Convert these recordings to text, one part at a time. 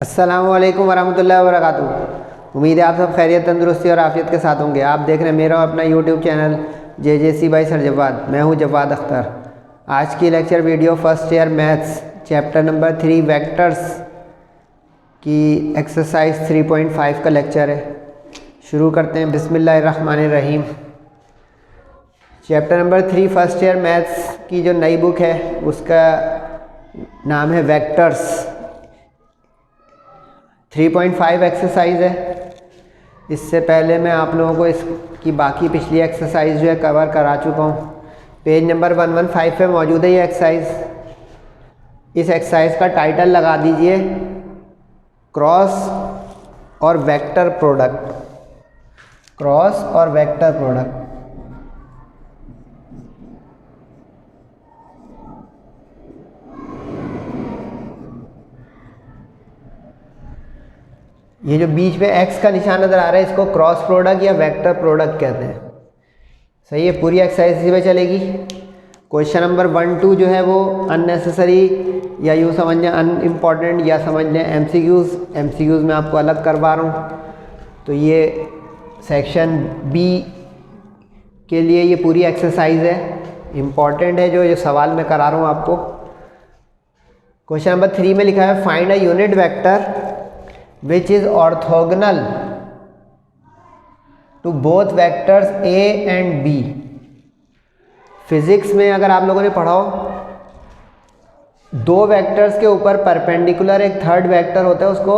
अस्सलामुअलैकुम वरहमतुल्लाहि वबरकातुहू। उम्मीद है आप सब खैरियत, तंदुरुस्ती और आफियत के साथ होंगे। आप देख रहे हैं मेरा अपना YouTube channel JJC by sir Jawad. मैं हूं जवाद अख्तर। आज की lecture video first year maths chapter number 3 vectors की एक्सरसाइज 3.5 का लेक्चर है। शुरू करते हैं। बिस्मिल्लाहिर्रहमानिर्रहीम। Chapter number 3 first year maths की जो नई बुक है उसका नाम है वेक्टर्स। 3.5 एक्सरसाइज है। इससे पहले मैं आप लोगों को इसकी बाकी पिछली एक्सरसाइज जो है कवर करा चुका हूँ। पेज नंबर 115 पे मौजूद है ये एक्सरसाइज। इस एक्सरसाइज का टाइटल लगा दीजिए क्रॉस और वेक्टर प्रोडक्ट। क्रॉस और वेक्टर प्रोडक्ट। ये जो बीच में एक्स का निशान नज़र आ रहा है इसको क्रॉस प्रोडक्ट या वेक्टर प्रोडक्ट कहते हैं। सही है। पूरी एक्सरसाइज इसी पे चलेगी। क्वेश्चन नंबर 1, 2 जो है वो अननेसेसरी या यूँ समझ लें अनइम्पॉर्टेंट या समझ लें एमसीक्यूज़ में आपको अलग करवा रहा हूँ। तो ये सेक्शन बी के लिए ये पूरी एक्सरसाइज है, इम्पॉर्टेंट है जो ये सवाल मैं करा रहा हूँ आपको। क्वेश्चन नंबर 3 में लिखा है find a unit vector which is orthogonal to both vectors a and b। Physics में अगर आप लोगों ने पढ़ा हो, दो वेक्टर्स के ऊपर परपेंडिकुलर एक थर्ड वेक्टर होता है, उसको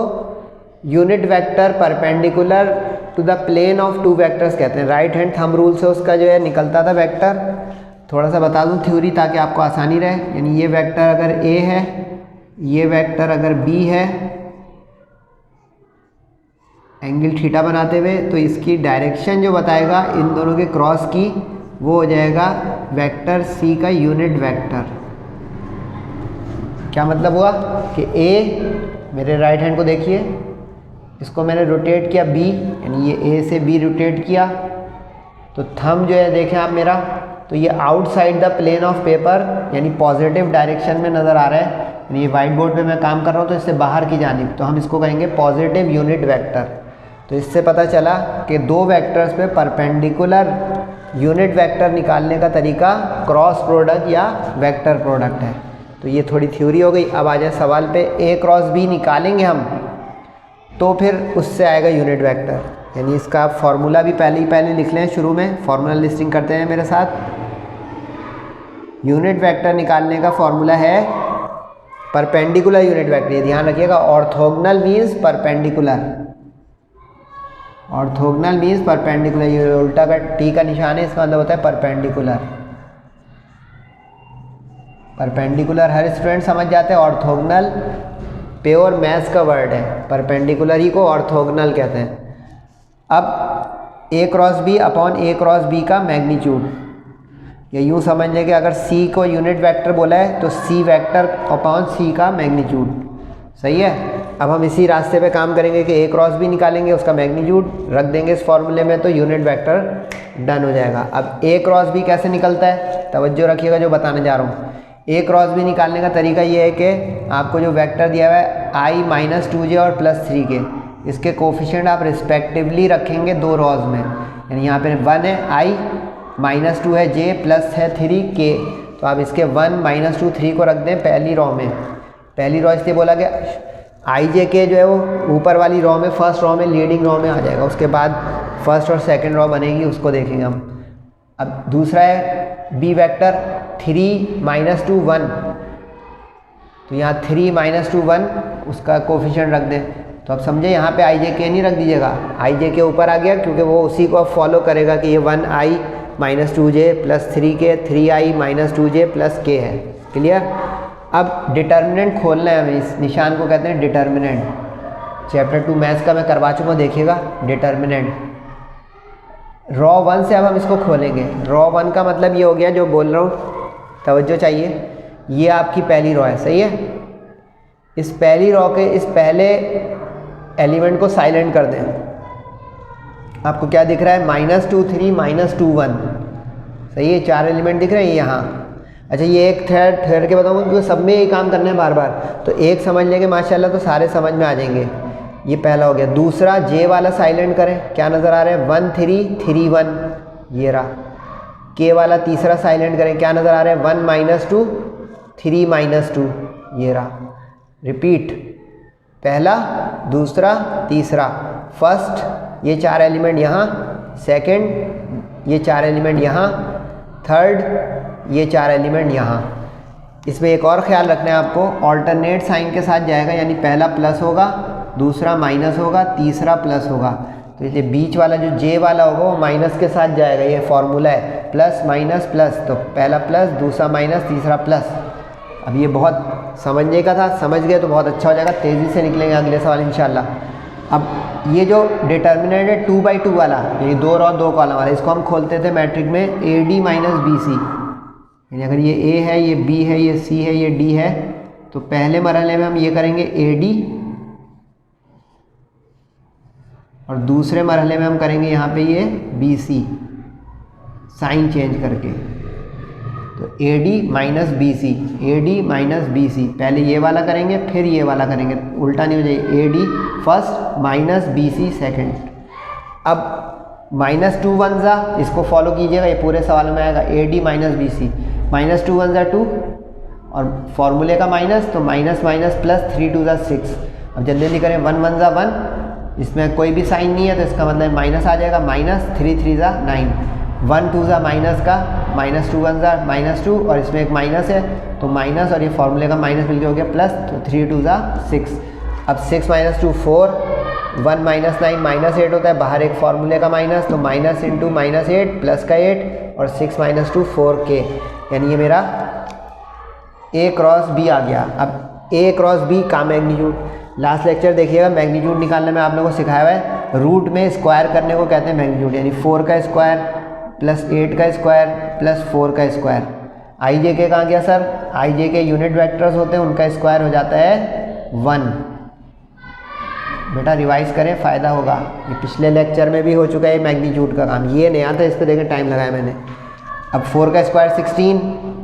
unit vector perpendicular to the plane of two vectors कहते हैं। राइट हैंड थंब रूल से उसका जो है निकलता था वेक्टर। थोड़ा सा बता दूं थ्योरी ताकि आपको आसानी रहे। यानी ये वेक्टर अगर a है, ये वेक्टर अगर b है, एंगल थीटा बनाते हुए, तो इसकी डायरेक्शन जो बताएगा इन दोनों के क्रॉस की वो हो जाएगा वेक्टर c का यूनिट वेक्टर। क्या मतलब हुआ कि a, मेरे राइट हैंड को देखिए, इसको मैंने रोटेट किया b, यानी ये a से b रोटेट किया, तो थंब जो है देखें आप मेरा, तो ये outside the plane of paper यानी पॉजिटिव डायरेक्शन में नज़र आ रहा है। यानी ये वाइट बोर्ड पे मैं काम कर रहा हूँ तो इससे बाहर की जानिब, तो हम इसको कहेंगे पॉजिटिव यूनिट वेक्टर। तो इससे पता चला कि दो वेक्टर्स पे परपेंडिकुलर यूनिट वेक्टर निकालने का तरीका क्रॉस प्रोडक्ट या वेक्टर प्रोडक्ट है। तो ये थोड़ी थ्योरी हो गई। अब आ जाए सवाल पे। a क्रॉस b निकालेंगे हम तो फिर उससे आएगा यूनिट वेक्टर। यानी इसका फॉर्मूला भी पहले लिख लें। शुरू में फॉर्मूला लिस्टिंग करते हैं मेरे साथ। यूनिट वेक्टर निकालने का फॉर्मूला है परपेंडिकुलर यूनिट वेक्टर। ये ध्यान रखिएगा, orthogonal means perpendicular. Orthogonal means perpendicular. ये उल्टा का टी का निशान है, इसका मतलब होता है परपेंडिकुलर। परपेंडिकुलर हर स्टूडेंट समझ जाते हैं। ऑर्थोगोनल प्योर मैथ्स का वर्ड है, परपेंडिकुलर ही को ऑर्थोगोनल कहते हैं। अब a cross b upon a cross b का मैग्नीट्यूड, या यूँ समझ लें कि अगर c को यूनिट वेक्टर बोला है तो c वेक्टर अपॉन c का मैग्नीट्यूड। सही है। अब हम इसी रास्ते पे काम करेंगे कि a क्रॉस b निकालेंगे, उसका मैग्नीट्यूड रख देंगे इस फॉर्मूले में, तो यूनिट वेक्टर डन हो जाएगा। अब a क्रॉस b कैसे निकलता है, तवज्जो रखिएगा जो बताने जा रहा हूँ। a क्रॉस b निकालने का तरीका ये है कि आपको जो वेक्टर दिया हुआ है i - 2j और +3k, इसके कोफिशिएंट आप रिस्पेक्टिवली रखेंगे दो रॉज में। यानी यहाँ पे 1 है i, -2 है j, प्लस है 3k, तो आप इसके 1 - 2 3 को रख दें पहली रॉ में। पहली रॉ इसलिए बोला कि आई जे के जो है वो ऊपर वाली रॉ में, फर्स्ट रॉ में, लीडिंग रॉ में आ जाएगा। उसके बाद फर्स्ट और सेकंड रॉ बनेगी, उसको देखेंगे हम। अब दूसरा है बी वेक्टर 3 - 2 1, तो यहाँ 3 - 2 1 उसका कोफिशिएंट रख दें। तो अब समझे यहाँ पे आई जे के नहीं रख दीजिएगा, आई जे के ऊपर आ गया क्योंकि वो उसी को अब फॉलो करेगा कि ये 1i - 2j + 3k 3i - 2j + k है। क्लियर। अब डिटर्मिनेंट खोलना है हमें, इस निशान को कहते हैं डिटर्मिनेंट। चैप्टर 2 मैथ्स का मैं करवा चुका हूँ, देखिएगा डिटर्मिनेंट। रॉ 1 से अब हम इसको खोलेंगे। रॉ 1 का मतलब ये हो गया जो बोल रहा हूँ, तवज्जो चाहिए। ये आपकी पहली रॉ है, सही है। इस पहली रॉ के इस पहले एलिमेंट को साइलेंट कर दें। आपको क्या दिख रहा है, -2 3 - 2 1, सही है। 4 एलिमेंट दिख रहे हैं यहाँ। अच्छा ये एक ठहर के बताऊँगा क्योंकि सब में यही काम करना है बार बार, तो एक समझ लेंगे माशाल्लाह तो सारे समझ में आ जाएंगे। ये पहला हो गया। दूसरा जे वाला साइलेंट करें, क्या नज़र आ रहा है 1 3 3 1, ये रहा। के वाला तीसरा साइलेंट करें, क्या नज़र आ रहा है 1 -2 3 -2, ये रहा। रिपीट, पहला दूसरा तीसरा, फर्स्ट ये 4 एलिमेंट यहाँ, सेकंड ये 4 एलिमेंट यहाँ, थर्ड ये 4 एलिमेंट यहाँ। इसमें एक और ख्याल रखना है आपको, ऑल्टरनेट साइन के साथ जाएगा, यानी पहला प्लस होगा, दूसरा माइनस होगा, तीसरा प्लस होगा। तो इसलिए बीच वाला जो जे वाला होगा वो माइनस के साथ जाएगा, ये फॉर्मूला है प्लस माइनस प्लस, तो पहला प्लस दूसरा माइनस तीसरा प्लस। अब ये बहुत समझने का था, समझ गए तो बहुत अच्छा हो जाएगा, तेज़ी से निकलेंगे अगले सवाल इंशाल्लाह। अब ये जो डिटर्मिनेंट है 2/2 वाला, ये 2 रो 2 कॉलम वाला, इसको हम खोलते थे मैट्रिक में AD - BC, यानी अगर ये A है, ये B है, ये C है, ये D है, तो पहले मरहले में हम ये करेंगे AD और दूसरे मरहले में हम करेंगे यहाँ पे ये BC, साइन चेंज करके। तो AD - BC, AD - BC, पहले ये वाला करेंगे फिर ये वाला करेंगे, उल्टा नहीं हो जाए, AD first minus BC second. अब -2 1 जा, इसको फॉलो कीजिएगा, ये पूरे सवाल में आएगा AD - BC, -2 1 जा 2 और फॉर्मूले का माइनस, तो माइनस माइनस प्लस 3 2 जा 6। अब जल्दी करें, 1 1 जा 1, इसमें कोई भी साइन नहीं है तो इसका मतलब माइनस आ जाएगा, माइनस 3 3 जा 9, 1 2 जा माइनस का, -2 1 जा -2 और इसमें एक माइनस है तो माइनस और ये फॉर्मूले का माइनस मिलकर हो गया प्लस, तो 3 2 जा 6। अब 6 - 2 4, 1 - 9 -8 होता है, बाहर एक फॉर्मूले का माइनस, तो माइनस इंटू -8 प्लस का 8 और 6 - 2 4K, यानी ये मेरा A क्रॉस B आ गया। अब A क्रॉस B का मैग्नीट्यूड, लास्ट लेक्चर देखिएगा, मैग्नीट्यूड निकालने में आप लोगों को सिखाया हुआ है, रूट में स्क्वायर करने को कहते हैं मैग्नीट्यूड, यानी 4 का स्क्वायर प्लस 8 का स्क्वायर प्लस 4 का स्क्वायर। IJK कहाँ गया सर? IJK यूनिट वेक्टर्स होते हैं, उनका स्क्वायर हो जाता है 1। बेटा रिवाइज करें, फ़ायदा होगा, ये पिछले लेक्चर में भी हो चुका है मैग्नीट्यूड का काम, ये नया था, इस पर देखें टाइम लगाया मैंने। अब 4 का स्क्वायर 16,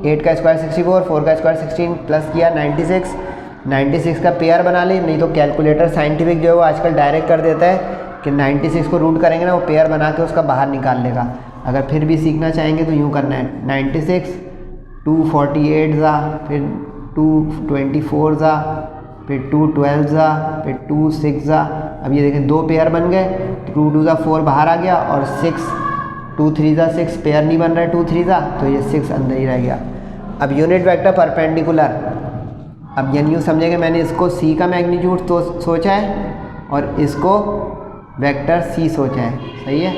8 का स्क्वायर 64, 4 का स्क्वायर 16 प्लस किया 96, 96 का पेयर बना ले, नहीं तो कैलकुलेटर साइंटिफिक जो है वो आजकल डायरेक्ट कर देता है कि 96 को रूट करेंगे ना, वो पेयर बना के उसका बाहर निकाल लेगा। अगर फिर भी सीखना चाहेंगे तो यूँ करना है, 96 2 48 ज़ा, फिर 2 24 ज़ा, फिर 2 12 ज़ा, फिर 2 6 ज़ा। अब ये देखें 2 पेयर बन गए, 2 2 ज़ा 4 बाहर आ गया और 6 2 3 ज़ा 6 पेयर नहीं बन रहा है 2 3 ज़ा, तो ये 6 अंदर ही रह गया। अब यूनिट वेक्टर परपेंडिकुलर, अब यानी यूँ समझेंगे मैंने इसको C का मैग्नीट्यूड तो सोचा है और इसको वेक्टर C सोचा है, सही है।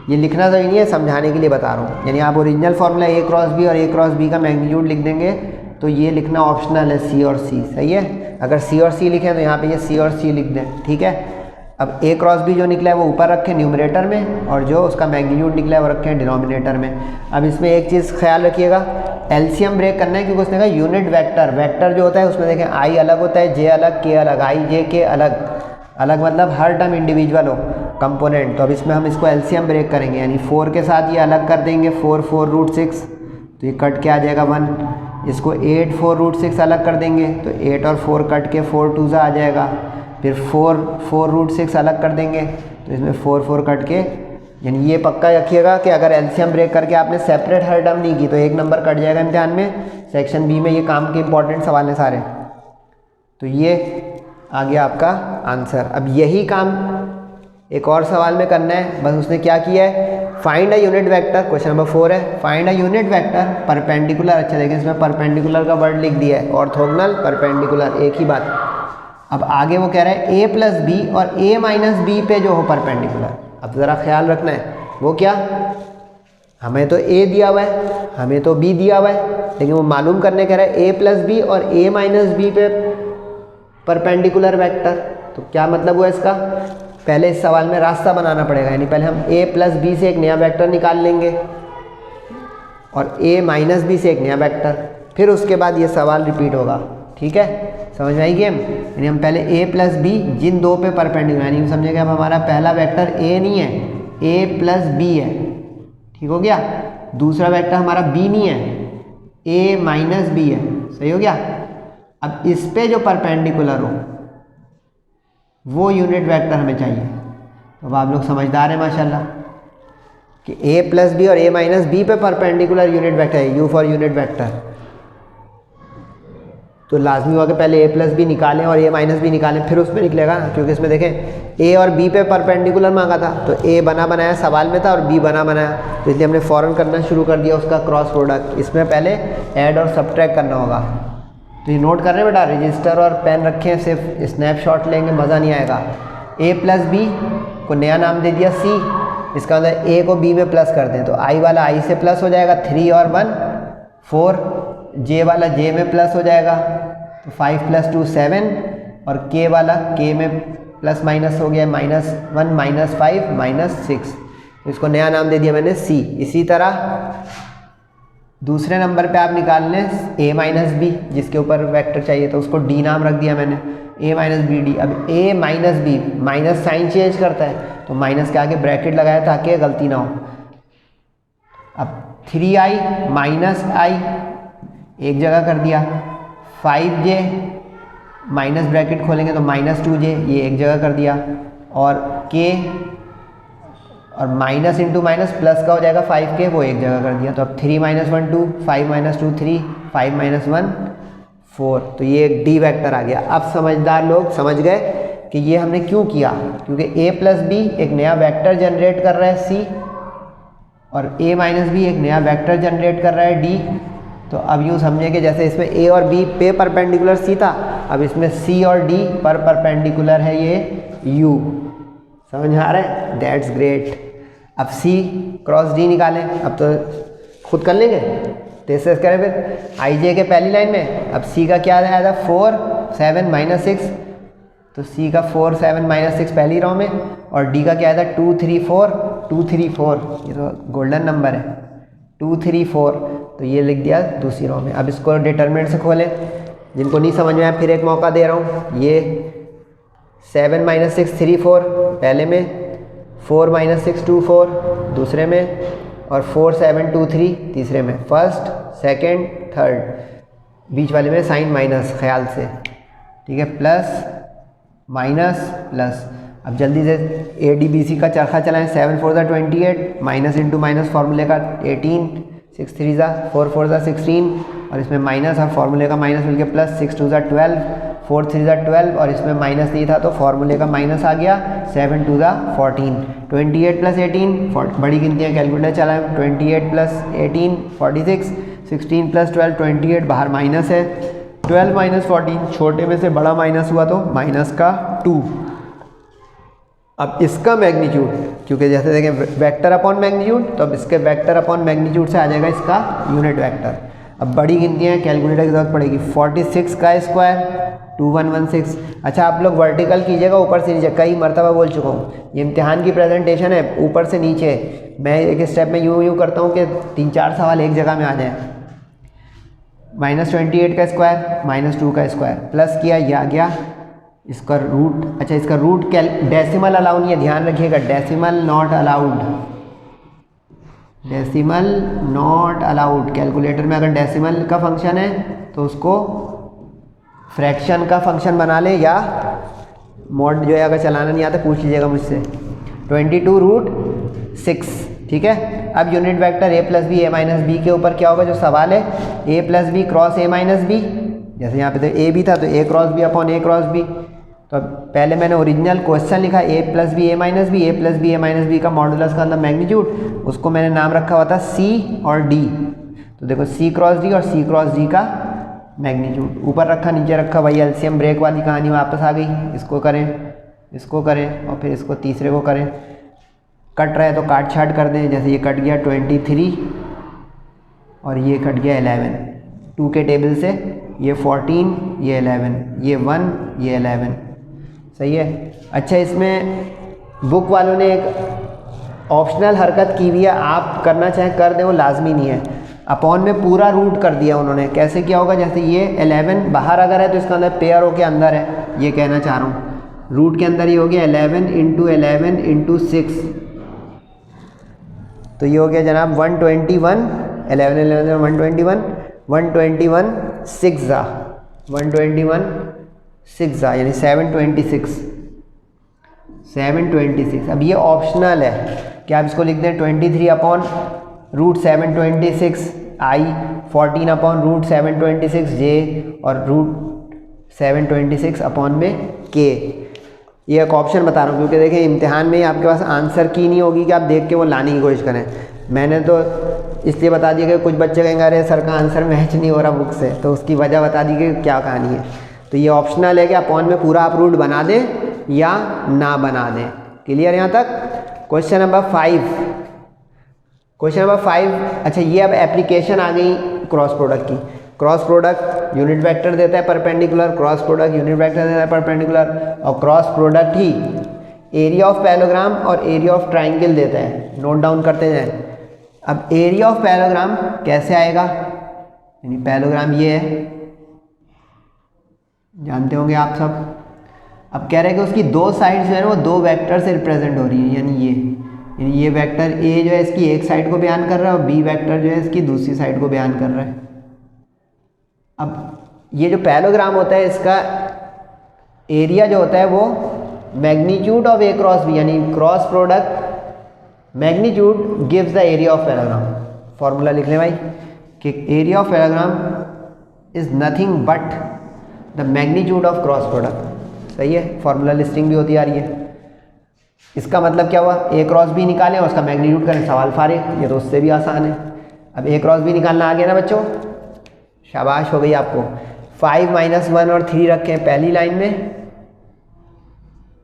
ये लिखना सही नहीं है, समझाने के लिए बता रहा हूँ, यानी आप original formula A cross B और A क्रॉस B का मैग्नीट्यूड लिख देंगे तो ये लिखना ऑप्शनल है C और C, सही है। अगर C और C लिखें तो यहाँ पे ये C और C लिख दें, ठीक है। अब A क्रॉस B जो निकला है वो ऊपर रखें न्यूमरेटर में और जो उसका मैग्नीट्यूड निकला है वो रखें डिनोमिनेटर में। अब इसमें एक चीज़ ख्याल रखिएगा, एलसीएम ब्रेक करना है, क्योंकि उसने कहा यूनिट वेक्टर, वेक्टर जो होता है उसमें देखें I अलग होता है, J अलग, K अलग, I J K अलग अलग, मतलब हर टर्म इंडिविजुअल हो कंपोनेंट। तो अब इसमें हम इसको एलसीएम ब्रेक करेंगे, यानी 4 के साथ ये अलग कर देंगे, 4 4 रूट 6, तो ये कट के आ जाएगा 1। इसको 8 4 रूट 6 अलग कर देंगे तो 8 और 4 कट के 4 2 आ जाएगा, फिर 4 4 रूट 6 अलग कर देंगे तो इसमें 4 4 कट के, यानी ये पक्का रखिएगा कि अगर एलसीएम ब्रेक करके आपने सेपरेट हर टर्म नहीं की तो 1 नंबर कट जाएगा इम्तिहान में। सेक्शन बी में ये काम के इंपॉर्टेंट सवाल हैं सारे, तो ये आ गया आपका आंसर। अब यही काम एक और सवाल में करना है, बस उसने क्या किया है, find a unit vector, question number 4 है, find a unit vector perpendicular. अच्छा देखें इसमें परपेंडिकुलर का वर्ड लिख दिया है, ऑर्थोगोनल परपेंडिकुलर, एक ही बात। अब आगे वो कह रहा है A प्लस बी और A माइनस बी पे जो हो परपेंडिकुलर। अब ज़रा ख्याल रखना है, वो क्या, हमें तो A दिया हुआ है, हमें तो B दिया हुआ है, लेकिन वो मालूम करने कह रहा है A प्लस बी और A माइनस बी पे परपेंडिकुलर वेक्टर। तो क्या मतलब हुआ इसका, पहले इस सवाल में रास्ता बनाना पड़ेगा, यानी पहले हम A प्लस बी से एक नया वेक्टर निकाल लेंगे और A माइनस बी से एक नया वेक्टर, फिर उसके बाद ये सवाल रिपीट होगा, ठीक है। समझ में आई गेम, यानी हम पहले A प्लस बी जिन दो पे परपेंडिकुलर, यानी समझेंगे अब हमारा पहला वेक्टर A नहीं है, A प्लस बी है, ठीक हो गया। दूसरा वेक्टर हमारा B नहीं है, ए माइनस बी है, सही हो गया। अब इस पे जो परपेंडिकुलर हो वो यूनिट वेक्टर हमें चाहिए। तो अब आप लोग समझदार हैं माशाल्लाह कि ए प्लस बी और ए माइनस बी पे परपेंडिकुलर यूनिट वेक्टर है, यू फॉर यूनिट वेक्टर। तो लाजमी हुआ कि पहले ए प्लस बी निकालें और ए माइनस बी निकालें, फिर उसमें निकलेगा ना, क्योंकि इसमें देखें ए और बी पे परपेंडिकुलर मांगा था, तो ए बना बनाया सवाल में था और बी बना बनाया, तो इसलिए हमने फ़ौरन करना शुरू कर दिया उसका क्रॉस प्रोडक्ट। इसमें पहले ऐड और सब्ट्रैक्ट करना होगा। तो ये नोट कर रहे हैं बेटा, रजिस्टर और पेन रखें, सिर्फ स्नैपशॉट लेंगे मज़ा नहीं आएगा। ए प्लस बी को नया नाम दे दिया सी, इसका मतलब ए को बी में प्लस कर दें तो आई वाला आई से प्लस हो जाएगा, 3 और 1 4, जे वाला जे में प्लस हो जाएगा तो 5 + 2 7, और के वाला के में प्लस माइनस हो गया, -1 -5 -6, तो इसको नया नाम दे दिया मैंने सी। इसी तरह दूसरे नंबर पे आप निकाल लें ए माइनस बी, जिसके ऊपर वेक्टर चाहिए तो उसको डी नाम रख दिया मैंने, ए माइनस बी डी। अब A minus B, minus sine change करता है तो माइनस के आगे ब्रैकेट लगाया ताकि गलती ना हो। अब 3i माइनस आई एक जगह कर दिया, 5j माइनस ब्रैकेट खोलेंगे तो -2j ये एक जगह कर दिया, और k और माइनस इंटू माइनस प्लस का हो जाएगा 5k, वो एक जगह कर दिया। तो अब 3 - 1 2, 5 - 2 3, 5 - 1 4, तो ये एक डी वेक्टर आ गया। अब समझदार लोग समझ गए कि ये हमने क्यों किया, क्योंकि a प्लस बी एक नया वेक्टर जनरेट कर रहा है c, और a माइनस बी एक नया वेक्टर जनरेट कर रहा है d। तो अब यूँ समझे कि जैसे इसमें a और b पे परपेंडिकुलर c था, अब इसमें c और d पर परपेंडिकुलर है ये u। समझ आ रहा है? That's great. अब c क्रॉस d निकालें, अब तो खुद कर लेंगे, तो करें फिर आई जे के पहली लाइन में। अब c का क्या आया था 4 7 -6, तो c का 4 7 -6 पहली रो में, और d का क्या आया था 2 3 4 2 3 4, ये तो गोल्डन नंबर है 2 3 4, तो ये लिख दिया दूसरी रो में। अब इसको डिटरमिनेंट से खोलें, जिनको नहीं समझ में आया फिर एक मौका दे रहा हूँ। ये 7 - 6 3 4 पहले में, 4 - 6 2 4 दूसरे में, और 4 7 2 3 तीसरे में, फर्स्ट सेकंड थर्ड, बीच वाले में साइन माइनस ख्याल से, ठीक है, प्लस माइनस प्लस। अब जल्दी से ए डी बी सी का चरखा चलाएं, 7 4 28, माइनस इंटू माइनस फार्मूले का 18, 6 3 4 4 16, और इसमें माइनस और फार्मूले का माइनस मिलके प्लस, 6 2 12, 4 3 12, और इसमें माइनस नहीं था तो फार्मूले का माइनस आ गया, 7 2 14, 28 + 18 बड़ी गिनतियाँ कैलकुलेटर चलाएं, 28 + 18 46, 16 + 12 28, बाहर माइनस है, 12 - 14 छोटे में से बड़ा माइनस हुआ तो माइनस का 2। अब इसका मैग्नीट्यूड, क्योंकि जैसे देखें वेक्टर अपॉन मैग्नीट्यूड, तो अब इसके वेक्टर अपॉन मैग्नीट्यूड से आ जाएगा इसका यूनिट वेक्टर। अब बड़ी गिनतियाँ कैलकुलेटर की जरूरत पड़ेगी, 46 का स्क्वायर 2116। अच्छा आप लोग वर्टिकल कीजिएगा ऊपर से नीचे, कई मरतबा बोल चुका हूँ, ये इम्तिहान की प्रेजेंटेशन है, ऊपर से नीचे मैं एक स्टेप में यूँ करता हूँ कि 3-4 सवाल एक जगह में आ जाएँ। -28 का स्क्वायर, -2 का स्क्वायर, प्लस किया ये आ गया, इसका रूट। अच्छा इसका रूट डेसिमल अलाउ नहीं है, ध्यान रखिएगा, decimal not allowed, decimal not allowed. Calculator में अगर डेसिमल का फंक्शन है तो उसको फ्रैक्शन का फंक्शन बना ले, या मॉड जो है अगर चलाना नहीं आता पूछ लीजिएगा मुझसे। 22√6, ठीक है। अब unit vector a + b a - b के ऊपर क्या होगा जो सवाल है, a + b cross a - b, जैसे यहाँ पे तो a भी था तो a cross b upon a cross b। तो पहले मैंने ओरिजिनल क्वेश्चन लिखा a + b a - b, a + b a - b का मॉडुलस का अंदर मैग्नीट्यूड, उसको मैंने नाम रखा हुआ था c और d। तो देखो c क्रॉस d और c क्रॉस d का मैग्नीट्यूड ऊपर रखा नीचे रखा, वही एलसीएम ब्रेक वाली कहानी वापस आ गई। इसको करें, इसको करें, और फिर इसको तीसरे को करें। कट रहा है तो काट छाट कर दें, जैसे ये कट गया 23 और ये कट गया 11, 2 के टेबल से, ये 14 ये 11, ये 1 ये 11, सही है। अच्छा इसमें बुक वालों ने एक ऑप्शनल हरकत की हुई है, आप करना चाहें कर दें, वो लाजमी नहीं है। अपॉन में पूरा रूट कर दिया उन्होंने। कैसे क्या होगा, जैसे ये 11 बाहर अगर है तो इसका अंदर पेयर हो के अंदर है, ये कहना चाह रहा हूँ। रूट के अंदर ये हो गया 11 × 11 × 6, तो ये हो गया जनाब 121, 11 11 121, 121 6 जा 121 6 जा यानी 726। अब ये ऑप्शनल है कि आप इसको लिख दें 23/√726 i, 14/√726 j और √726 अपॉन में k। ये एक ऑप्शन बता रहा हूँ क्योंकि देखें इम्तिहान में आपके पास आंसर की नहीं होगी कि आप देख के वो लाने की कोशिश करें। मैंने तो इसलिए बता दिया कि कुछ बच्चे कहेंगे अरे सर का आंसर मैच नहीं हो रहा बुक से, तो उसकी वजह बता दी कि क्या कहानी है। तो ये ऑप्शनल है कि अपॉन में पूरा आप रूट बना दें या ना बना दें। क्लियर यहाँ तक? Question number 5। अच्छा ये अब एप्लीकेशन आ गई क्रॉस प्रोडक्ट की। क्रॉस प्रोडक्ट यूनिट वेक्टर देता है perpendicular, cross product unit vector देता है परपेंडिकुलर, और cross product he area of parallelogram और एरिया ऑफ ट्राइंगल देता है। नोट डाउन करते जाएं। अब एरिया ऑफ पैरेललोग्राम कैसे आएगा, यानी पैरेललोग्राम ये है, जानते होंगे आप सब। अब कह रहे हैं कि उसकी दो साइड्स जो है ना वो दो वेक्टर से रिप्रेजेंट हो रही है, यानी ये वेक्टर ए जो है इसकी एक साइड को बयान कर रहा है और बी वेक्टर जो है इसकी दूसरी साइड को बयान कर रहा है। अब ये जो पैरेललोग्राम होता है इसका एरिया जो होता है वो magnitude of A cross B, यानी cross product magnitude gives the area of parallelogram. Formula लिख लें भाई कि area of parallelogram is nothing but the magnitude of cross product. सही है, फॉर्मूला लिस्टिंग भी होती आ रही है। इसका मतलब क्या हुआ, ए क्रॉस बी निकालें और उसका मैग्नीट्यूड करें, सवाल फारिग। ये तो उससे भी आसान है। अब ए क्रॉस बी निकालना आ गया ना बच्चों, शाबाश हो गई आपको। 5 - 1 और 3 रखें पहली लाइन में,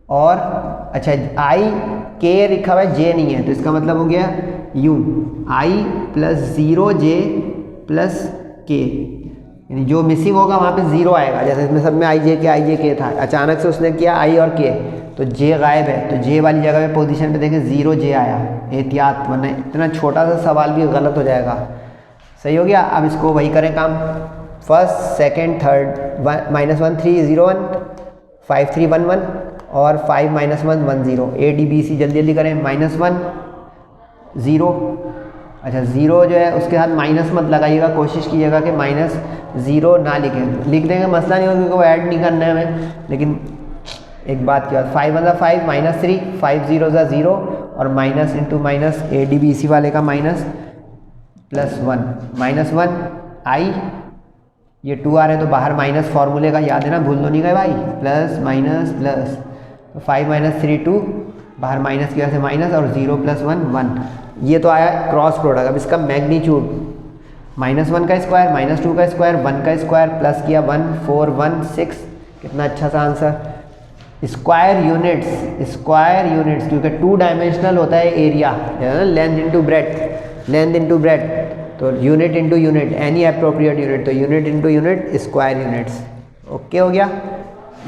और अच्छा आई के लिखा हुआ है, जे नहीं है, तो इसका मतलब हो गया you I plus 0j plus के, यानी जो मिसिंग होगा वहाँ पे 0 आएगा। जैसे इसमें सब में आई जे के था, अचानक से उसने किया आई और के, तो जे गायब है, तो जे वाली जगह पे पोजीशन पे देखें 0j आया। एहतियात, वरना इतना छोटा सा सवाल भी गलत हो जाएगा। सही हो गया। अब इसको वही करें काम, फर्स्ट सेकेंड थर्ड, -1 3 0 1, 5 3 1 1 और 5 - 1 1 0। ADBC जल्दी जल्दी करें। -1 0, अच्छा 0 जो है उसके साथ माइनस मत लगाइएगा, कोशिश कीजिएगा कि -0 ना लिखें। लिख देंगे मसला नहीं होगा क्योंकि वो ऐड नहीं करना है हमें। लेकिन एक बात की बात, 5 1 5 -3, 5 0 0 और माइनस इंटू माइनस, ADBC वाले का माइनस +1 -1 आई, ये 2 आ रहे हैं तो बाहर माइनस फार्मूले का याद है ना, भूल तो नहीं गए भाई, प्लस माइनस प्लस, तो 5 - 3 2, बाहर माइनस की वजह से माइनस, और 0 + 1 1। ये तो आया क्रॉस प्रोडक्ट। अब इसका मैग्नीट्यूड -1 का स्क्वायर, -2 का स्क्वायर, 1 का स्क्वायर, प्लस किया 1 4 1 6। कितना अच्छा सा आंसर। स्क्वायर यूनिट्स क्योंकि 2 डायमेंशनल होता है एरिया, लेंथ इंटू ब्रेथ, तो unit into unit, any appropriate unit, तो unit into unit square units. Okay हो गया।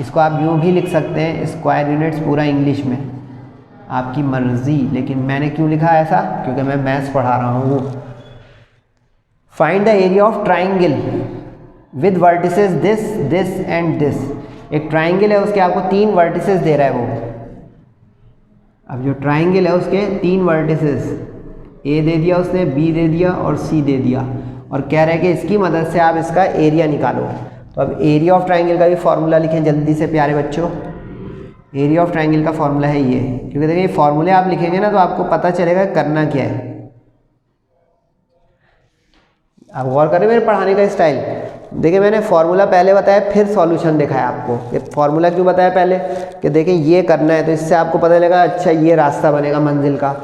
इसको आप यूँ भी लिख सकते हैं, स्क्वायर यूनिट्स पूरा इंग्लिश में, आपकी मर्जी। लेकिन मैंने क्यों लिखा ऐसा, क्योंकि मैं मैथ्स पढ़ा रहा हूँ। Find the area of triangle with vertices this and this. एक ट्राइंगल है, उसके आपको 3 वर्टिसेस दे रहा है वो। अब जो ट्राइंगल है उसके 3 वर्टिसेस, ए दे दिया उसने, बी दे दिया और सी दे दिया, और कह रहे हैं कि इसकी मदद से आप इसका एरिया निकालो। तो अब एरिया ऑफ ट्राइंगल का भी फॉर्मूला लिखें जल्दी से प्यारे बच्चों। एरिया ऑफ ट्राइंगल का फॉर्मूला है ये, क्योंकि देखिए ये फॉर्मूले आप लिखेंगे ना तो आपको पता चलेगा करना क्या है। आप गौर करें मेरे पढ़ाने का स्टाइल। देखिए मैंने फार्मूला पहले बताया, फिर सॉल्यूशन दिखाया आपको। ये फार्मूला क्यों बताया पहले, कि देखिए ये करना है तो इससे आपको पता चलेगा अच्छा ये रास्ता बनेगा मंजिल का।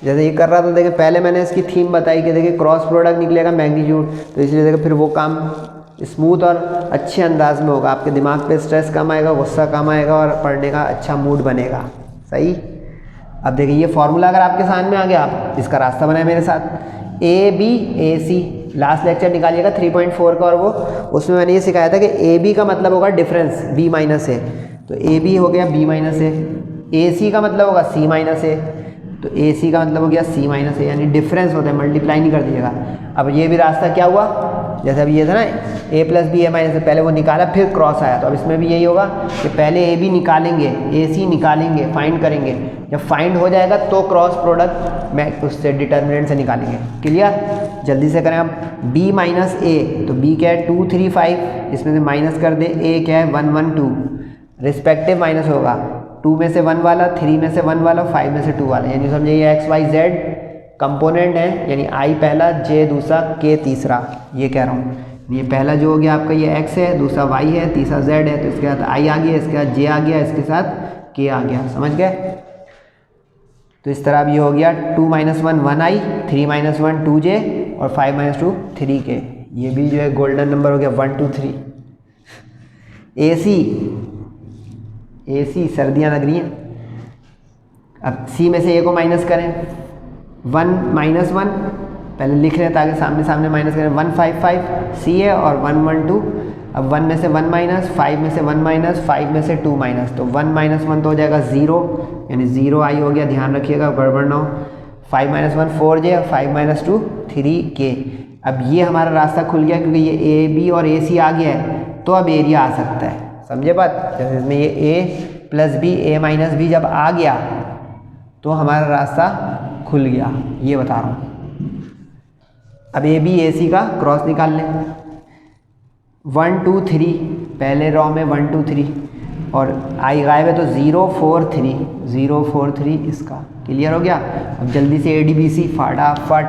जैसे ये कर रहा था, देखिए पहले मैंने इसकी थीम बताई कि देखिए क्रॉस प्रोडक्ट निकलेगा मैग्नीट्यूड, तो इसलिए देखिए फिर वो काम स्मूथ और अच्छे अंदाज में होगा। आपके दिमाग पे स्ट्रेस कम आएगा, गुस्सा कम आएगा और पढ़ने का अच्छा मूड बनेगा। सही। अब देखिए ये फार्मूला अगर आपके सामने आ गया, आप इसका रास्ता बनाए मेरे साथ, ABAC। लास्ट लेक्चर निकालिएगा 3.4 का, और वो उसमें मैंने ये सिखाया था कि AB का मतलब होगा डिफरेंस B - A, तो AB हो गया B - A। AC का मतलब होगा C - A, तो AC का मतलब हो गया C - A, यानी डिफरेंस होता है, मल्टीप्लाई नहीं कर दीजिएगा। अब ये भी रास्ता क्या हुआ, जैसे अब ये था ना ए प्लस बी ए माइनस, पहले वो निकाला फिर क्रॉस आया। तो अब इसमें भी यही होगा कि पहले ए बी निकालेंगे, ए सी निकालेंगे, फाइंड करेंगे, जब फाइंड हो जाएगा तो क्रॉस प्रोडक्ट में उससे डिटर्मिनेंट से निकालेंगे। क्लियर? जल्दी से करें। अब b माइनस ए, तो b क्या है 2 3 5, इसमें से माइनस कर दे, a क्या है 1 1 2, रिस्पेक्टिव माइनस होगा 2 में से 1 वाला, 3 में से 1 वाला, 5 में से 2 वाला, यानी समझिए ये एक्स वाई जेड कंपोनेंट है, यानी i पहला, j दूसरा, k तीसरा। ये कह रहा हूँ, ये पहला जो हो गया आपका ये x है, दूसरा y है, तीसरा z है, तो इसके साथ i आ गया, इसके साथ j आ गया, इसके साथ k आ गया। समझ गए? तो इस तरह अब ये हो गया 2 माइनस 1 1i, 3 माइनस 1 2j और 5 माइनस 2 3k। ये भी जो है गोल्डन नंबर हो गया 1 2 3। AC सर्दियाँ लग रही हैं। अब C में से A को माइनस करें, 1 माइनस 1 पहले लिख रहे हैं ताकि सामने सामने माइनस करें, 1 5 5 C है और 1 1 2। अब 1 में से 1 माइनस, 5 में से 1 माइनस, 5 में से 2 माइनस, तो 1 माइनस 1 तो हो जाएगा 0, यानी 0 आई हो गया, ध्यान रखिएगा गड़बड़ ना हो। 5 माइनस 1 4j और 5 माइनस 2 3k। अब ये हमारा रास्ता खुल गया क्योंकि ये ए बी और ए सी आ गया है, तो अब एरिया आ सकता है। समझे बात? जैसे इसमें ये a plus B, A minus B जब आ गया तो हमारा रास्ता खुल गया, ये बता रहा हूँ। अब ए बी ए सी का क्रॉस निकाल लें, 1 2 3 पहले रॉ में 1 2 3 और आई गायब है तो 0 4 3 0 4 3 इसका। क्लियर हो गया? अब जल्दी से ए डी बी सी फटाफट,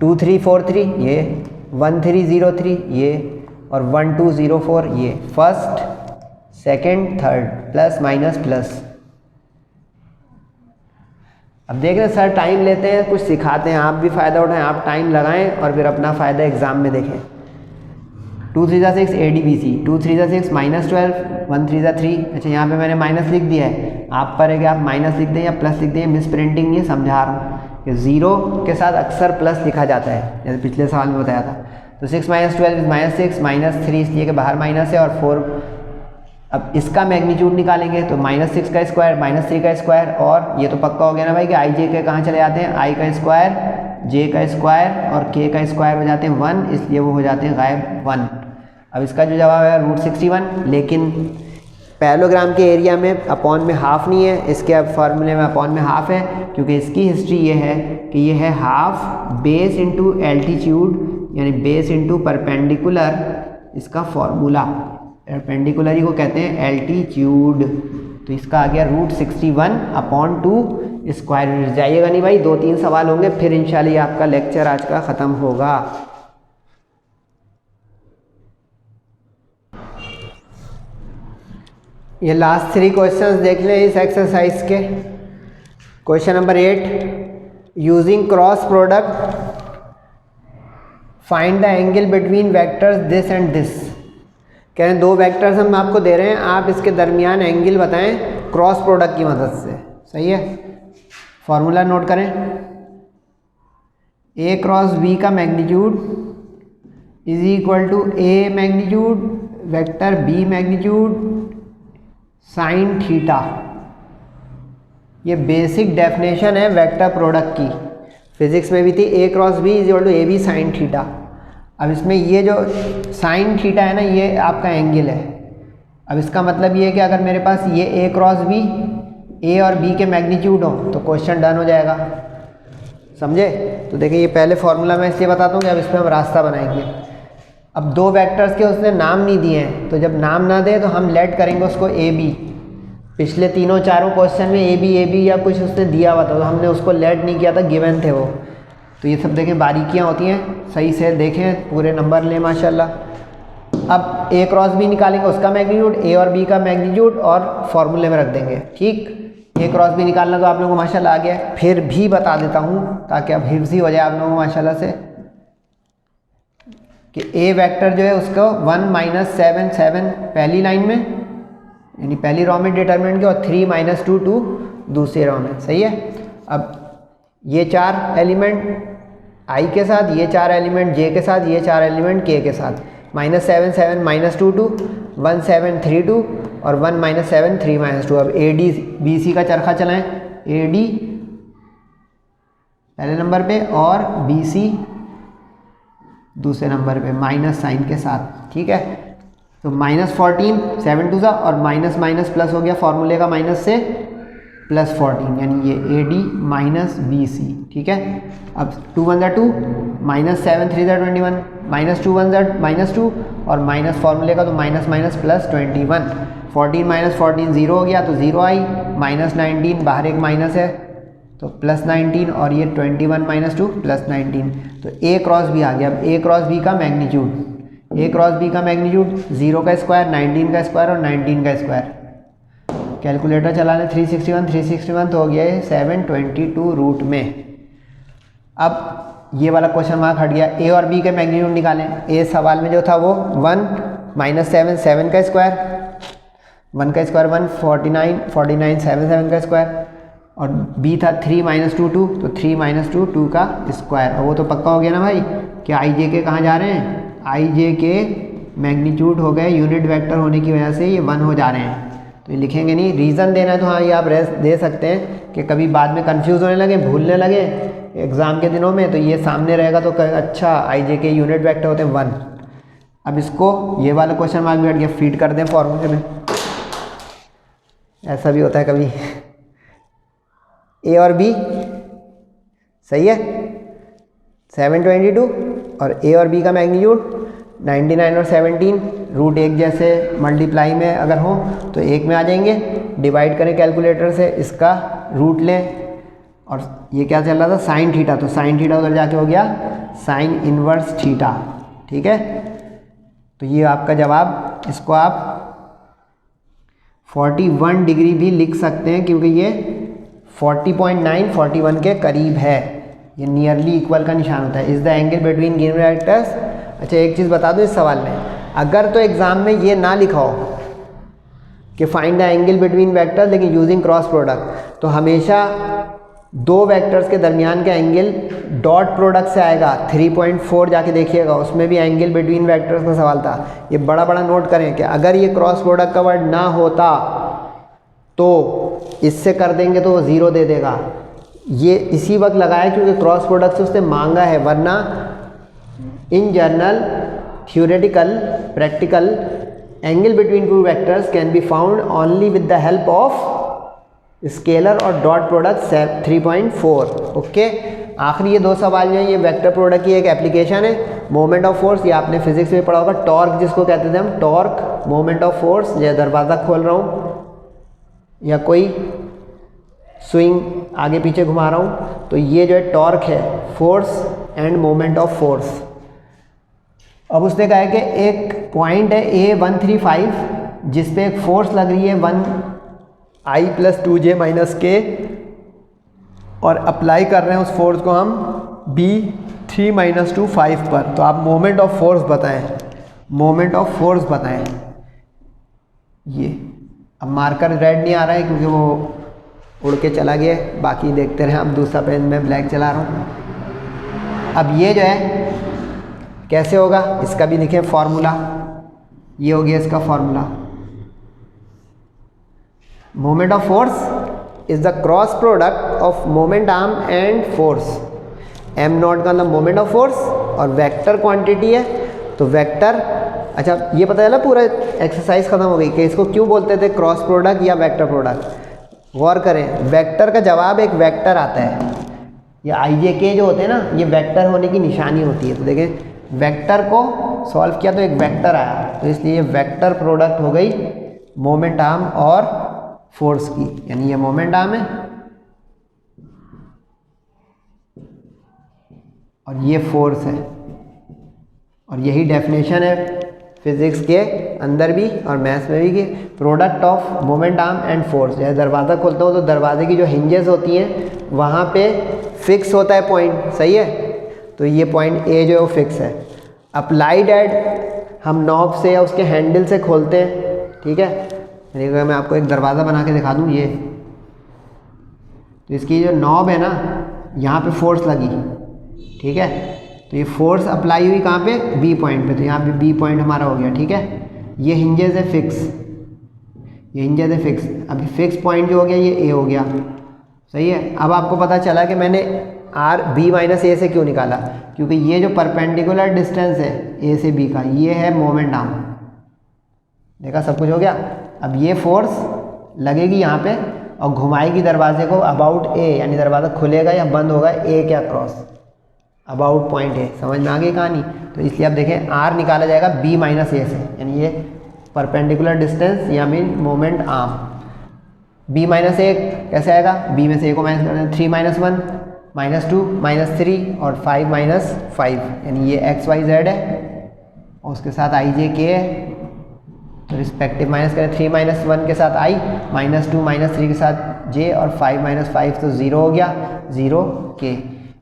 2 3 4 3 ये, 1 3 0 3 ये और 1 2 0 4 ये, first second third, plus minus plus. अब देख रहे हैं सर टाइम लेते हैं, कुछ सिखाते हैं, आप भी फ़ायदा उठाएं, आप टाइम लगाएं और फिर अपना फ़ायदा एग्ज़ाम में देखें। 2 3 6 A D B C, 2 3 6 minus 12, 1 3 3। अच्छा यहाँ पे मैंने माइनस लिख दिया है, आप पर है कि आप माइनस लिख दें या प्लस लिख दें, मिस प्रिंटिंग नहीं समझा रहा हूँ कि 0 के साथ अक्सर प्लस लिखा जाता है, जैसे पिछले सवाल में बताया था। तो 6 माइनस 12 माइनस 6, माइनस 3 इसलिए कि बाहर माइनस है और 4। अब इसका मैग्नीट्यूड निकालेंगे तो माइनस 6 का स्क्वायर, माइनस 3 का स्क्वायर, और ये तो पक्का हो गया ना भाई कि आई जे के कहाँ चले जाते हैं, i का स्क्वायर, j का स्क्वायर और k का स्क्वायर हो जाते हैं 1, इसलिए वो हो जाते हैं गायब 1। अब इसका जो जवाब है √61, लेकिन पैरेललोग्राम के एरिया में अपॉन में हाफ नहीं है, इसके अब फार्मूले में अपॉन में हाफ है, क्योंकि इसकी हिस्ट्री ये है कि ये है हाफ बेस इंटू एल्टीट्यूड, यानी बेस इंटू परपेंडिकुलर, इसका फॉर्मूला। परपेंडिकुलर ही को कहते हैं एल्टीट्यूड, तो इसका आ गया √61/2 स्क्वायर। जाइएगा नहीं भाई, 2-3 सवाल होंगे फिर इंशाल्लाह आपका लेक्चर आज का ख़त्म होगा। ये लास्ट 3 क्वेश्चंस देख लें इस एक्सरसाइज के। Question number 8, using cross product find the angle between vectors this and this. कह रहे हैं 2 वेक्टर्स हम आपको दे रहे हैं, आप इसके दरमियान एंगल बताएं क्रॉस प्रोडक्ट की मदद से। सही है? फॉर्मूला नोट करें, a क्रॉस b का magnitude is equal to a magnitude vector b magnitude sine theta. ये बेसिक डेफिनेशन है वेक्टर प्रोडक्ट की, फिजिक्स में भी थी, a cross b is equal to a b sine theta. अब इसमें ये जो साइन थीटा है ना, ये आपका एंगल है। अब इसका मतलब ये है कि अगर मेरे पास ये a क्रॉस b, a और b के मैग्नीट्यूड हो तो क्वेश्चन डन हो जाएगा। समझे? तो देखिए ये पहले फॉर्मूला मैं इसलिए बताता हूँ कि अब इस पर हम रास्ता बनाएंगे। अब 2 वेक्टर्स के उसने नाम नहीं दिए हैं, तो जब नाम ना दे तो हम लेट करेंगे उसको ए बी। पिछले 3-4 क्वेश्चन में ए बी या कुछ उसने दिया हुआ था, तो हमने उसको लेट नहीं किया था, गिवन थे वो। तो ये सब देखें बारीकियाँ होती हैं, सही से देखें, पूरे नंबर लें माशाल्लाह। अब a क्रॉस b निकालेंगे, उसका मैग्नीट्यूड, a और b का मैग्नीट्यूड और फॉर्मूले में रख देंगे। ठीक, a क्रॉस b निकालना तो आप लोगों को माशाल्लाह आ गया। फिर भी बता देता हूँ ताकि अब हिफ्ज़ ही हो जाए आप लोगों को माशाल्लाह से, कि a वेक्टर जो है उसको 1 - 7 7 पहली लाइन में, यानी पहली रो में डिटरमिनेंट किया, और 3 - 2 2 दूसरी रो में। सही है? अब ये 4 एलिमेंट i के साथ, ये 4 एलिमेंट j के साथ, ये 4 एलिमेंट k के साथ, -7 7 -2 2 1 7 3 2 और 1 - 7 3 - 2। अब ए डी बी सी का चरखा चलाएं, ए डी पहले नंबर पे और बी सी दूसरे नंबर पे माइनस साइन के साथ, ठीक है। तो -14 7 2 और माइनस माइनस प्लस हो गया फॉर्मूले का, माइनस से +14 यानी ये AD माइनस BC, ठीक है। अब 2 1 2 -7 3 21 -2 1 -2 और माइनस फॉर्मूले का तो माइनस माइनस +21, 14 -14 0 हो गया तो 0 आई, -19 बाहर एक माइनस है तो +19 और ये 21 -2 +19, तो A क्रॉस B आ गया। अब A क्रॉस B का मैग्नीट्यूड, A क्रॉस B का मैग्नीट्यूड 0 का स्क्वायर 19 का स्क्वायर और 19 का स्क्वायर। कैलकुलेटर चला लें, 361 तो हो गया है 722 रूट में। अब ये वाला क्वेश्चन मार्क हट गया। A और B के मैग्नीट्यूड निकालें। A सवाल में जो था वो 1 -7 7 का स्क्वायर, 1 का स्क्वायर 1 49 7 का स्क्वायर, और B था 3 -2 2 तो 3 -2 2 का स्क्वायर। और वो तो पक्का हो गया ना भाई कि IJ के कहाँ जा रहे हैं, IJ के मैग्नीट्यूड हो गए यूनिट वेक्टर होने की वजह से ये 1 हो जा रहे हैं, तो ये लिखेंगे नहीं। रीज़न देना है तो हाँ ये आप दे सकते हैं कि कभी बाद में कंफ्यूज होने लगे, भूलने लगे एग्ज़ाम के दिनों में, तो ये सामने रहेगा तो अच्छा IJ के यूनिट वेक्टर होते हैं 1। अब इसको ये वाला क्वेश्चन मार्क भी हट गया, फीड कर दें फॉर्मूले में। ऐसा भी होता है कभी। A और B सही है 722 और A और B का मैग्नीट्यूड 99 और 17 रूट एक जैसे मल्टीप्लाई में अगर हो तो एक में आ जाएंगे। डिवाइड करें कैलकुलेटर से, इसका रूट लें, और ये क्या चल रहा था साइन थीटा, तो साइन थीटा उधर जाके हो गया साइन इनवर्स थीटा, ठीक है। तो ये आपका जवाब, इसको आप 41 डिग्री भी लिख सकते हैं क्योंकि ये 40.9 41 के करीब है, ये नियरली इक्वल का निशान होता है। Is the angle between given vectors. अच्छा एक चीज़ बता दूं इस सवाल में, अगर तो एग्ज़ाम में ये ना लिखा हो कि find the angle between vectors लेकिन यूजिंग क्रॉस प्रोडक्ट, तो हमेशा दो वेक्टर्स के दरमियान का एंगल डॉट प्रोडक्ट से आएगा। 3.4 जाके देखिएगा, उसमें भी एंगल बिटवीन वेक्टर्स का सवाल था। ये बड़ा बड़ा नोट करें कि अगर ये क्रॉस प्रोडक्ट का वर्ड ना होता तो इससे कर देंगे तो वो 0 दे देगा। ये इसी वक्त लगाया क्योंकि क्रॉस प्रोडक्ट से उसने मांगा है, वरना in general theoretical practical angle between two vectors can be found only with the help of scalar और dot product 3.4। ओके, आखिरी ये दो सवाल जो हैं ये वेक्टर प्रोडक्ट की एक एप्लीकेशन है। मोमेंट ऑफ फोर्स, ये आपने फिजिक्स में पढ़ा होगा, टॉर्क जिसको कहते थे हम, टॉर्क मोमेंट ऑफ फोर्स। ये दरवाज़ा खोल रहा हूँ या कोई स्विंग आगे पीछे घुमा रहा हूँ, तो ये जो है टॉर्क है, force end moment of force. अब उसने कहा है कि एक पॉइंट है A135 जिस पे एक फोर्स लग रही है 1I + 2J - K, और अप्लाई कर रहे हैं उस फोर्स को हम B3 - 2 5 पर। तो आप मोमेंट ऑफ फोर्स बताएं, मोमेंट ऑफ फोर्स बताएं। ये अब मार्कर रेड नहीं आ रहा है क्योंकि वो उड़ के चला गया, बाकी देखते रहें। अब दूसरा पेन में ब्लैक चला रहा हूँ। अब ये जो है कैसे होगा, इसका भी लिखें फॉर्मूला। ये हो गया इसका formula. Moment of force is the cross product of moment arm and force. m0 का मतलब मोमेंट ऑफ फोर्स और वेक्टर क्वांटिटी है, तो वेक्टर। अच्छा ये पता चला, पूरा एक्सरसाइज खत्म हो गई कि इसको क्यों बोलते थे क्रॉस प्रोडक्ट या वेक्टर प्रोडक्ट। गौर करें, वेक्टर का जवाब एक वेक्टर आता है। ये IJK जो होते हैं ना, ये वेक्टर होने की निशानी होती है। तो देखें वेक्टर को सॉल्व किया तो एक वेक्टर आया, तो इसलिए वेक्टर प्रोडक्ट हो गई मोमेंट आर्म और फोर्स की। यानी ये मोमेंट आर्म है और ये फोर्स है, और यही डेफिनेशन है फिजिक्स के अंदर भी और मैथ्स में भी कि product of moment arm and force. जैसे दरवाज़ा खोलता हूँ तो दरवाजे की जो हिंजेस होती हैं वहाँ पे फिक्स होता है पॉइंट, सही है। तो ये पॉइंट A जो है वो फिक्स है। अप्लाइड एड हम नॉब से या उसके हैंडल से खोलते हैं, ठीक है। यानी अगर मैं आपको एक दरवाज़ा बना के दिखा दूँ, ये तो इसकी जो नॉब है ना, यहाँ पे फोर्स लगी, ठीक है। तो ये फोर्स अप्लाई हुई कहाँ पे, B पॉइंट पे, तो यहाँ पे B पॉइंट हमारा हो गया, ठीक है। ये हिंजेस है फिक्स, ये हिंजेस है फिक्स। अभी फिक्स पॉइंट जो हो गया ये A हो गया, सही है। अब आपको पता चला कि मैंने आर बी माइनस ए से क्यों निकाला, क्योंकि ये जो परपेंडिकुलर डिस्टेंस है ए से बी का, ये है मोमेंट आर्म। देखा, सब कुछ हो गया। अब ये फोर्स लगेगी यहाँ पे और घुमाएगी दरवाजे को अबाउट ए, यानी दरवाज़ा खुलेगा या बंद होगा ए के अक्रॉस, अबाउट पॉइंट ए। समझ में आ गई कहानी। तो इसलिए अब देखें आर निकाला जाएगा बी माइनस ए से, यानी ये परपेंडिकुलर डिस्टेंस या mean moment arm. B minus A कैसे आएगा, बी में से ए को माइनस कर दें, 3 - 1 -2 -3 और 5 - 5, यानी ये एक्स वाई जेड है और उसके साथ आई जे के है। तो रिस्पेक्टिव माइनस करें, 3 - 1 के साथ आई, -2 -3 के साथ जे और 5 - 5 तो 0 हो गया, 0 के।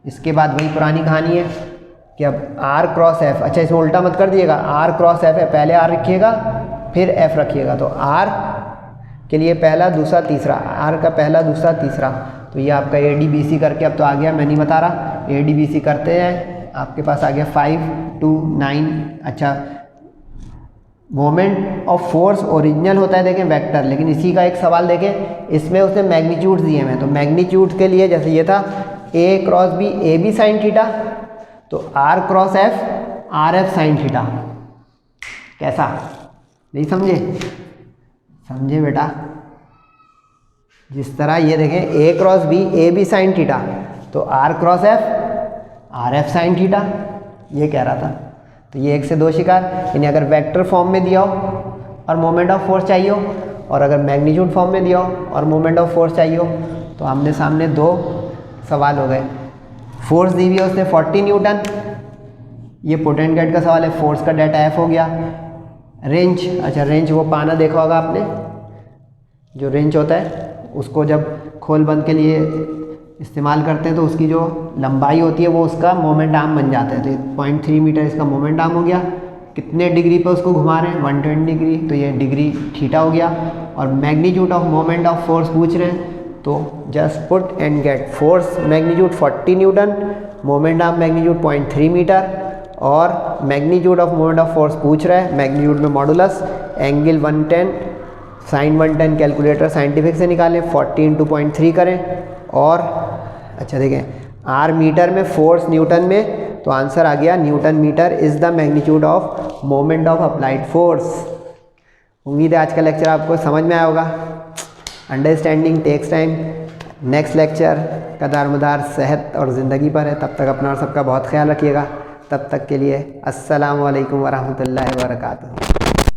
इसके बाद वही पुरानी कहानी है कि अब आर क्रॉस एफ, अच्छा इसमें उल्टा मत कर दिएगा, आर क्रॉस एफ है, पहले आर रखिएगा फिर एफ रखिएगा। तो आर के लिए पहला दूसरा तीसरा, आर का पहला दूसरा तीसरा, तो ये आपका ए डी बी सी करके अब तो आ गया, मैं नहीं बता रहा, ए डी बी सी करते हैं, आपके पास आ गया 5 2 9। अच्छा, मोमेंट ऑफ फोर्स ओरिजिनल होता है देखें वेक्टर, लेकिन इसी का एक सवाल देखें, इसमें उसने मैग्नीट्यूड दिए हैं। तो मैग्नीट्यूड के लिए जैसे ये था A cross B, A B sine theta, तो R cross F R F sine theta. कैसा, नहीं समझे? समझे बेटा? जिस तरह ये देखें A cross B, A B sine theta, तो R cross F R F sine theta, ये कह रहा था। तो ये एक से दो शिकार, यानी अगर वेक्टर फॉर्म में दिया हो और मोमेंट ऑफ फोर्स चाहिए हो, और अगर मैग्नीट्यूड फॉर्म में दिया हो और मोमेंट ऑफ फोर्स चाहिए हो, तो आमने सामने दो सवाल हो गए। फोर्स दी हुई है उसने 40 न्यूटन, ये पोटेंशियल का सवाल है, फोर्स का डेटा एफ हो गया। रेंज, अच्छा रेंज वो पाना देखा होगा आपने, जो रेंज होता है उसको जब खोल बंद के लिए इस्तेमाल करते हैं तो उसकी जो लंबाई होती है वो उसका मोमेंट आर्म बन जाता है। तो 0.3 मीटर इसका मोमेंट आर्म हो गया। कितने डिग्री पे उसको घुमा रहे हैं, 120 डिग्री, तो ये डिग्री थीटा हो गया। और magnitude of moment of force पूछ रहे हैं, तो just put and get. Force magnitude 40 newton, moment arm magnitude 0.3 metre, और magnitude of moment of force पूछ रहा है, मैग्नीट्यूड में modulus, angle 110, sine 110 calculator scientific से निकालें, 40 × 0.3 करें। और अच्छा देखें, आर मीटर में, फोर्स न्यूटन में, तो आंसर आ गया newton metre is the magnitude of moment of applied force. उम्मीद है आज का लेक्चर आपको समझ में आया होगा। Understanding takes time. Next lecture का दारोमदार सेहत और ज़िंदगी पर है। तब तक अपना और सबका बहुत ख्याल रखिएगा। तब तक के लिए अस्सलामु अलैकुम वरहमतुल्लाहि वबरकातुहू।